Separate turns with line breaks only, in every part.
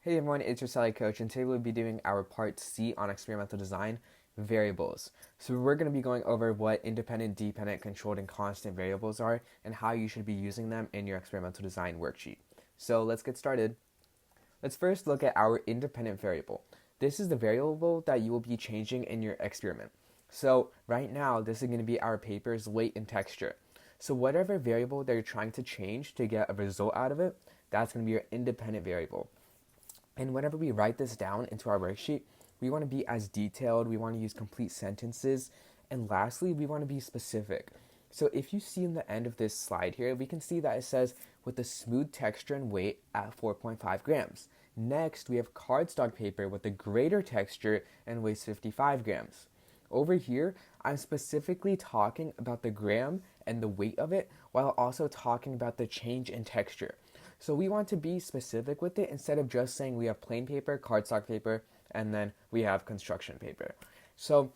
Hey everyone, it's your Sally Coach, and today we'll be doing our part C on experimental design, variables. So we're going to be going over what independent, dependent, controlled, and constant variables are, and how you should be using them in your experimental design worksheet. So let's get started. Let's first look at our independent variable. This is the variable that you will be changing in your experiment. So right now, this is going to be our paper's weight and texture. So whatever variable that you're trying to change to get a result out of it, that's going to be your independent variable. And whenever we write this down into our worksheet, we want to be as detailed, we want to use complete sentences, and lastly, we want to be specific. So if you see in the end of this slide here, we can see that it says with a smooth texture and weight at 4.5 grams. Next, we have cardstock paper with a greater texture and weighs 55 grams. Over here, I'm specifically talking about the gram and the weight of it, while also talking about the change in texture. So we want to be specific with it instead of just saying we have plain paper, cardstock paper, and then we have construction paper. So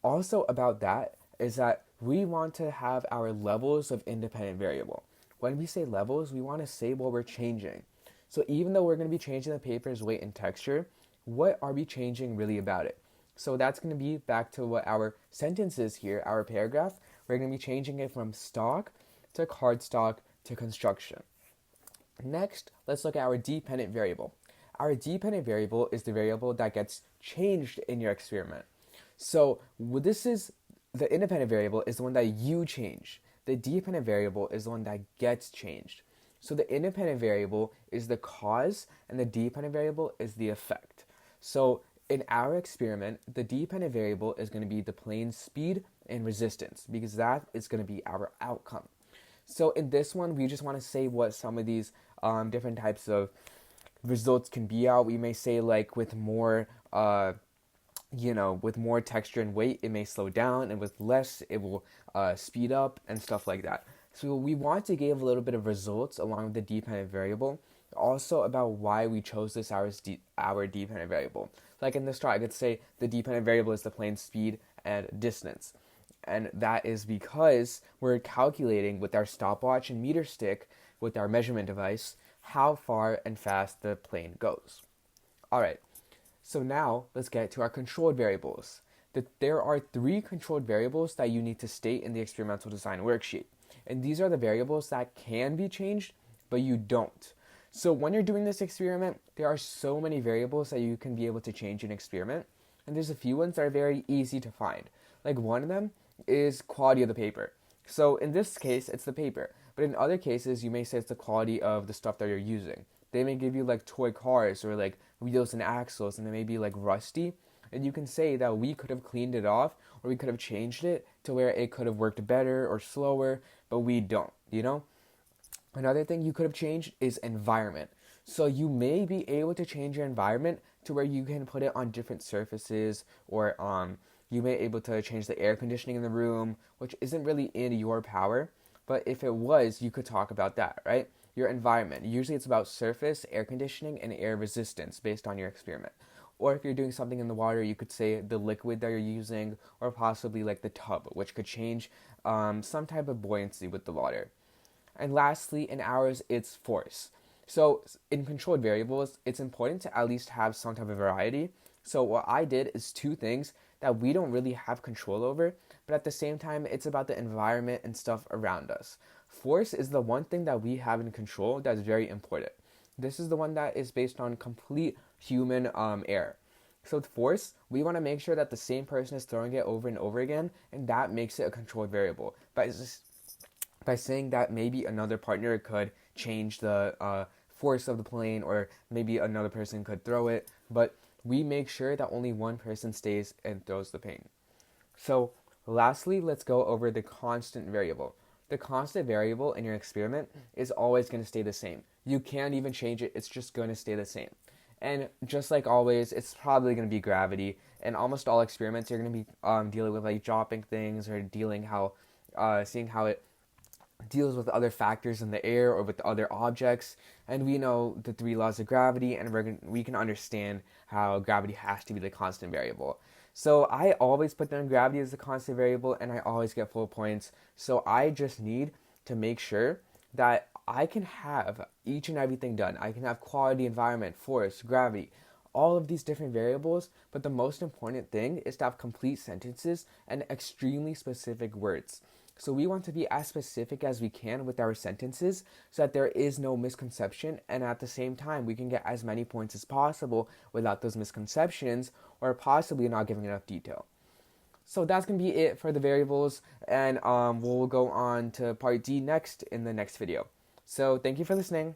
also about that is that we want to have our levels of independent variable. When we say levels, we want to say what we're changing. So even though we're going to be changing the paper's weight and texture, what are we changing really about it? So that's going to be back to what our sentence is here, our paragraph. We're going to be changing it from stock to cardstock to construction. Next, let's look at our dependent variable. Our dependent variable is the variable that gets changed in your experiment. So this is the independent variable is the one that you change. The dependent variable is the one that gets changed. So the independent variable is the cause and the dependent variable is the effect. So in our experiment, the dependent variable is going to be the plane speed and resistance because that is going to be our outcome. So in this one, we just want to say what some of these different types of results can be out. We may say like with more, with more texture and weight, it may slow down, and with less, it will speed up and stuff like that. So we want to give a little bit of results along with the dependent variable, also about why we chose this our dependent variable. Like in this chart, I could say the dependent variable is the plane speed and distance. And that is because we're calculating with our stopwatch and meter stick, with our measurement device, how far and fast the plane goes. Alright, so now let's get to our controlled variables. There are 3 controlled variables that you need to state in the experimental design worksheet. And these are the variables that can be changed, but you don't. So when you're doing this experiment, there are so many variables that you can be able to change in an experiment. And there's a few ones that are very easy to find. Like one of them is quality of the paper. So in this case, it's the paper. But in other cases, you may say it's the quality of the stuff that you're using. They may give you like toy cars or like wheels and axles, and they may be like rusty. And you can say that we could have cleaned it off, or we could have changed it to where it could have worked better or slower, but we don't, Another thing you could have changed is environment. So you may be able to change your environment to where you can put it on different surfaces, or you may be able to change the air conditioning in the room, which isn't really in your power. But if it was, you could talk about that, right? Your environment. Usually it's about surface, air conditioning, and air resistance based on your experiment. Or if you're doing something in the water, you could say the liquid that you're using, or possibly like the tub, which could change some type of buoyancy with the water. And lastly, in ours, it's force. So in controlled variables, it's important to at least have some type of variety. So what I did is 2 things that we don't really have control over, but at the same time, it's about the environment and stuff around us. Force is the one thing that we have in control that's very important. This is the one that is based on complete human error. So with force, we want to make sure that the same person is throwing it over and over again, and that makes it a controlled variable. By saying that maybe another partner could change the force of the plane, or maybe another person could throw it, but we make sure that only one person stays and throws the plane. So lastly, let's go over the constant variable. The constant variable in your experiment is always going to stay the same. You can't even change it, it's just going to stay the same. And just like always, it's probably going to be gravity. And almost all experiments, you're going to be dealing with like dropping things, or seeing how it deals with other factors in the air or with other objects. And we know the 3 laws of gravity, and we can understand how gravity has to be the constant variable. So I always put down gravity as the constant variable, and I always get full points. So I just need to make sure that I can have each and everything done. I can have quality, environment, force, gravity, all of these different variables, but the most important thing is to have complete sentences and extremely specific words. So we want to be as specific as we can with our sentences so that there is no misconception, and at the same time we can get as many points as possible without those misconceptions or possibly not giving enough detail. So that's going to be it for the variables, and we'll go on to part D next in the next video. So thank you for listening.